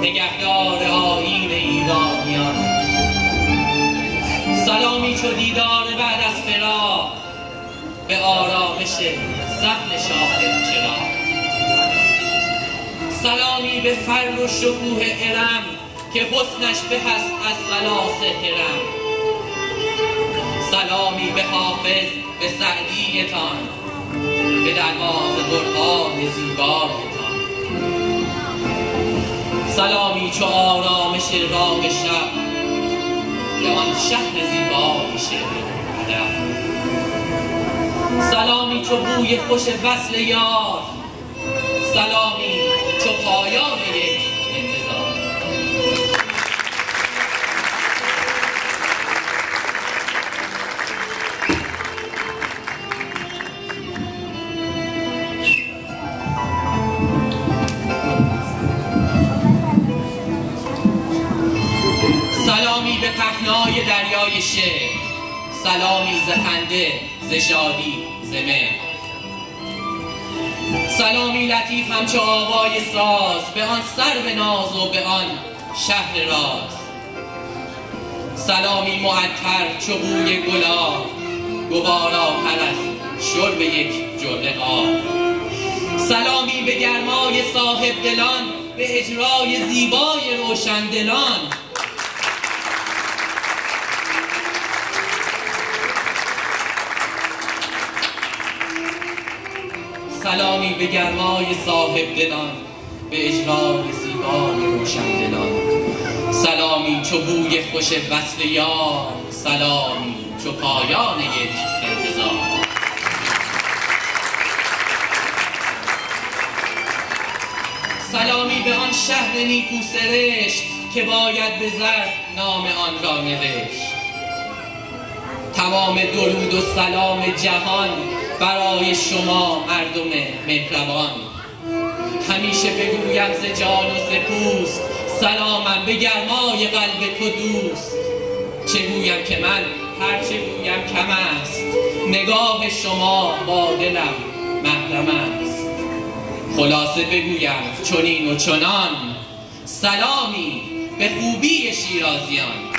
نگهدار آیین ایرانیان. سلامی چو دیدار بعد از فراق به آرامش صحن شاهد چراغ. سلامی به فر و شکوه ارم که حسنش به هست از ثلاث هرم. سلامی به حافظ به سعدیتان، به دروازه قرآن زیبایتان. سلامی چو آرامش راق شب به آن شهر زیبای شعر ادب. سلامی چو بوی خوش وصل یار، سلامی چو پایان یک انتظار. سلامی به پهنای دریای شعر، سلامی ز خنده ز شادی ز مهر. سلامی لطیف همچو آوای ساز به آن سرو ناز و به آن شهر راز. سلامی معطر چو بوی گلاب، گواراتر از شرب یک جرعه آب. سلامی به گرمای صاحب دلان، به اجرای زیبای روشندلان. سلامی به گرمای صاحب دلان، به اجرای زیبای روشندلان. سلامی چو بوی خوش وصل یار، سلامی چو پایان یک انتظار. سلامی به آن شهر نیکو سرشت که باید به زر نام آن را نوشت. تمام درود و سلام جهان برای شما مردم مهربان. همیشه بگویم ز جان و ز پوست، سلامم به گرمای قلب تو دوست. چه گویم که من هر چه گویم کم است، نگاه شما با دلم محرم است. خلاصه بگویم چنین و چنان، سلامی به خوبی شیرازیان.